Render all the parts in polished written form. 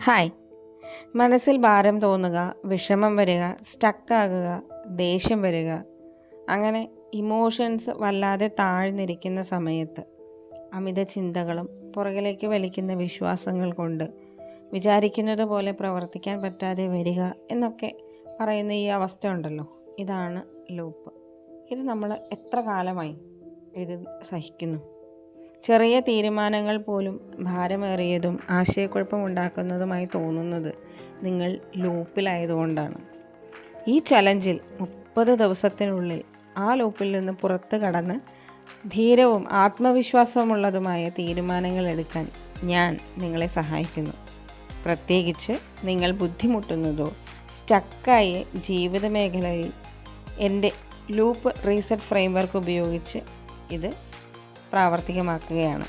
Hi. മനസ്സിൽ ഭാരം തോന്നുക, വിഷമം വരിക, സ്റ്റക്കാകുക, ദേഷ്യം വരിക, അങ്ങനെ ഇമോഷൻസ് വല്ലാതെ താഴ്ന്നിരിക്കുന്ന സമയത്ത് അമിത ചിന്തകളും പുറകിലേക്ക് വലിക്കുന്ന വിശ്വാസങ്ങൾ കൊണ്ട് വിചാരിക്കുന്നത് പോലെ പ്രവർത്തിക്കാൻ പറ്റാതെ വരിക എന്നൊക്കെ പറയുന്ന ഈ അവസ്ഥ ഉണ്ടല്ലോ, ഇതാണ് ലൂപ്പ്. ഇത് നമ്മൾ എത്ര കാലമായി ഇത് സഹിക്കുന്നു? ചെറിയ തീരുമാനങ്ങൾ പോലും ഭാരമേറിയതും ആശയക്കുഴപ്പമുണ്ടാക്കുന്നതുമായി തോന്നുന്നത് നിങ്ങൾ ലൂപ്പിലായതുകൊണ്ടാണ്. ഈ ചലഞ്ചിൽ 30 ദിവസത്തിനുള്ളിൽ ആ ലൂപ്പിൽ നിന്ന് പുറത്ത് കടന്ന് ധീരവും ആത്മവിശ്വാസമുള്ളതുമായ തീരുമാനങ്ങൾ എടുക്കാൻ ഞാൻ നിങ്ങളെ സഹായിക്കുന്നു. പ്രത്യേകിച്ച് നിങ്ങൾ ബുദ്ധിമുട്ടുന്നതോ സ്റ്റക്കായ ജീവിത മേഖലയിൽ എൻ്റെ ലൂപ്പ് റീസെറ്റ് ഫ്രെയിംവർക്ക് ഉപയോഗിച്ച് ഇത് പ്രാവർത്തികമാക്കുകയാണ്.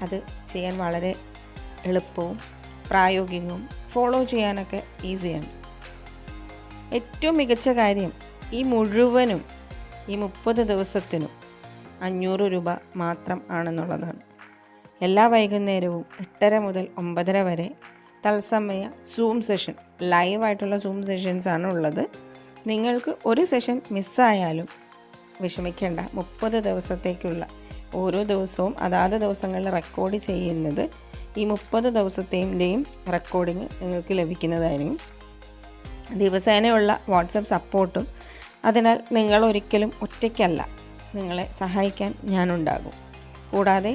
അത് ചെയ്യാൻ വളരെ എളുപ്പവും പ്രായോഗികവും ഫോളോ ചെയ്യാനൊക്കെ ഈസിയാണ്. ഏറ്റവും മികച്ച കാര്യം ഈ മുഴുവനും ഈ 30 ദിവസത്തിനും 500 രൂപ മാത്രം ആണെന്നുള്ളതാണ്. എല്ലാ വൈകുന്നേരവും 8:30 മുതൽ 9:30 വരെ തത്സമയ സൂം സെഷൻ, ലൈവായിട്ടുള്ള സൂം സെഷൻസാണ് ഉള്ളത്. നിങ്ങൾക്ക് ഒരു സെഷൻ മിസ്സായാലും വിഷമിക്കേണ്ട. 30 ദിവസത്തേക്കുള്ള ഓരോ ദിവസവും അതാത് ദിവസങ്ങളിൽ റെക്കോർഡ് ചെയ്യുന്നത് ഈ 30 ദിവസത്തിൻ്റെയും റെക്കോർഡിങ് നിങ്ങൾക്ക് ലഭിക്കുന്നതായിരിക്കും. ദിവസേനയുള്ള വാട്സപ്പ് സപ്പോർട്ടും. അതിനാൽ നിങ്ങൾ ഒരിക്കലും ഒറ്റയ്ക്കല്ല, നിങ്ങളെ സഹായിക്കാൻ ഞാനുണ്ടാകും. കൂടാതെ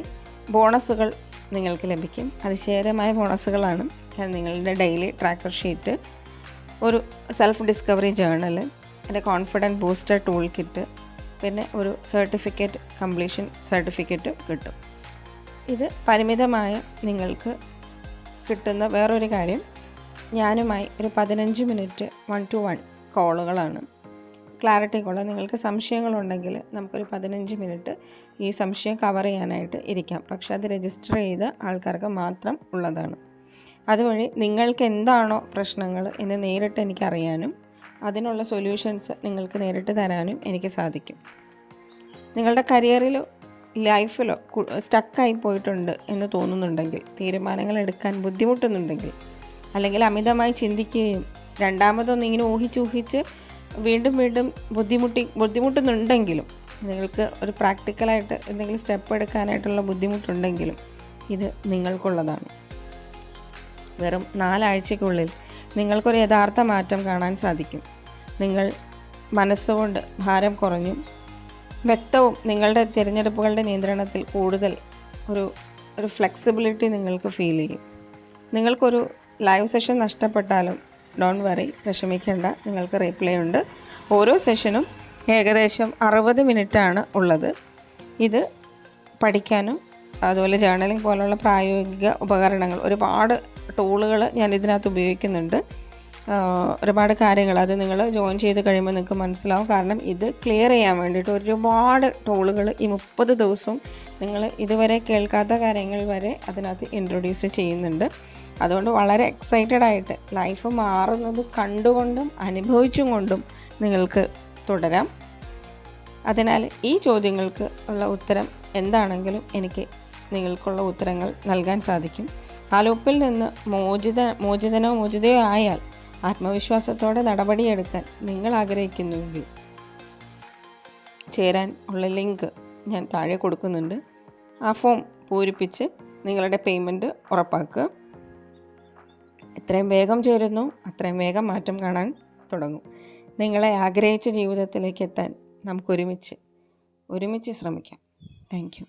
ബോണസുകൾ നിങ്ങൾക്ക് ലഭിക്കും. അതിശയകരമായ ബോണസുകളാണ്. നിങ്ങളുടെ ഡെയിലി ട്രാക്കർ ഷീറ്റ്, ഒരു സെൽഫ് ഡിസ്കവറി ജേർണൽ, എൻ്റെ കോൺഫിഡൻറ്റ് ബൂസ്റ്റർ ടൂൾ കിറ്റ്, പിന്നെ ഒരു സർട്ടിഫിക്കറ്റ്, കംപ്ലീഷൻ സർട്ടിഫിക്കറ്റ് കിട്ടും. ഇത് പരിമിതമായ നിങ്ങൾക്ക് കിട്ടുന്ന വേറൊരു കാര്യം, ഞാനുമായി ഒരു 15 മിനിറ്റ് 1-to-1 കോളുകളാണ്. Clarity call. നിങ്ങൾക്ക് സംശയങ്ങളുണ്ടെങ്കിൽ നമുക്കൊരു 15 മിനിറ്റ് ഈ സംശയം കവർ ചെയ്യാനായിട്ട് ഇരിക്കാം. പക്ഷെ അത് രജിസ്റ്റർ ചെയ്ത ആൾക്കാർക്ക് മാത്രം ഉള്ളതാണ്. അതുവഴി നിങ്ങൾക്ക് എന്താണോ പ്രശ്നങ്ങൾ എന്ന് നേരിട്ട് എനിക്കറിയാനും അതിനുള്ള സൊല്യൂഷൻസ് നിങ്ങൾക്ക് നേരിട്ട് തരാനും എനിക്ക് സാധിക്കും. നിങ്ങളുടെ കരിയറിലോ ലൈഫിലോ സ്റ്റക്കായി പോയിട്ടുണ്ട് എന്ന് തോന്നുന്നുണ്ടെങ്കിൽ, തീരുമാനങ്ങൾ എടുക്കാൻ ബുദ്ധിമുട്ടുന്നുണ്ടെങ്കിൽ, അല്ലെങ്കിൽ അമിതമായി ചിന്തിക്കുകയും രണ്ടാമതൊന്നും ഇങ്ങനെ ഊഹിച്ച് വീണ്ടും ബുദ്ധിമുട്ടുന്നുണ്ടെങ്കിലും, നിങ്ങൾക്ക് ഒരു പ്രാക്ടിക്കലായിട്ട് എന്തെങ്കിലും സ്റ്റെപ്പ് എടുക്കാനായിട്ടുള്ള ബുദ്ധിമുട്ടുണ്ടെങ്കിലും ഇത് നിങ്ങൾക്കുള്ളതാണ്. വെറും 4 ആഴ്ചയ്ക്കുള്ളിൽ നിങ്ങൾക്കൊരു യഥാർത്ഥ മാറ്റം കാണാൻ സാധിക്കും. നിങ്ങൾ മനസ്സുകൊണ്ട് ഭാരം കുറഞ്ഞും വ്യക്തവും നിങ്ങളുടെ തിരഞ്ഞെടുപ്പുകളുടെ നിയന്ത്രണത്തിൽ കൂടുതൽ ഒരു ഫ്ലെക്സിബിലിറ്റി നിങ്ങൾക്ക് ഫീൽ ചെയ്യും. നിങ്ങൾക്കൊരു ലൈവ് സെഷൻ നഷ്ടപ്പെട്ടാലും ഡോണ്ട് വറി, വിഷമിക്കേണ്ട. നിങ്ങൾക്ക് റീപ്ലേ ഉണ്ട്. ഓരോ സെഷനും ഏകദേശം 60 മിനിറ്റാണ് ഉള്ളത്. ഇത് പഠിക്കാനും അതുപോലെ ജേർണലിംഗ് പോലുള്ള പ്രായോഗിക ഉപകരണങ്ങൾ, ഒരുപാട് ടൂളുകൾ ഞാൻ ഇതിനകത്ത് ഉപയോഗിക്കുന്നുണ്ട്. ഒരുപാട് കാര്യങ്ങൾ അത് നിങ്ങൾ ജോയിൻ ചെയ്ത് കഴിയുമ്പോൾ നിങ്ങൾക്ക് മനസ്സിലാവും. കാരണം ഇത് ക്ലിയർ ചെയ്യാൻ വേണ്ടിയിട്ട് ഒരുപാട് ടൂളുകൾ ഈ 30 ദിവസവും നിങ്ങൾ ഇതുവരെ കേൾക്കാത്ത കാര്യങ്ങൾ വരെ അതിനകത്ത് ഇൻട്രൊഡ്യൂസ് ചെയ്യുന്നുണ്ട്. അതുകൊണ്ട് വളരെ എക്സൈറ്റഡ് ആയിട്ട് ലൈഫ് മാറുന്നത് കണ്ടുകൊണ്ടും അനുഭവിച്ചും കൊണ്ടും നിങ്ങൾക്ക് തുടരാം. അതിനാൽ ഈ ചോദ്യങ്ങൾക്ക് ഉള്ള ഉത്തരം എന്താണെങ്കിലും എനിക്ക് നിങ്ങൾക്കുള്ള ഉത്തരങ്ങൾ നൽകാൻ സാധിക്കും. ആ ലൂപ്പിൽ നിന്ന് മോചിതയോ ആയാൽ ആത്മവിശ്വാസത്തോടെ നടപടിയെടുക്കാൻ നിങ്ങൾ ആഗ്രഹിക്കുന്നുവെങ്കിൽ ചേരാൻ ഉള്ള ലിങ്ക് ഞാൻ താഴെ കൊടുക്കുന്നുണ്ട്. ആ ഫോം പൂരിപ്പിച്ച് നിങ്ങളുടെ പേയ്മെൻറ്റ് ഉറപ്പാക്കുക. എത്രയും വേഗം ചേരുന്നു അത്രയും വേഗം മാറ്റം കാണാൻ തുടങ്ങും. നിങ്ങളെ ആഗ്രഹിച്ച ജീവിതത്തിലേക്ക് എത്താൻ നമുക്ക് ഒരുമിച്ച് ശ്രമിക്കാം. Thank you.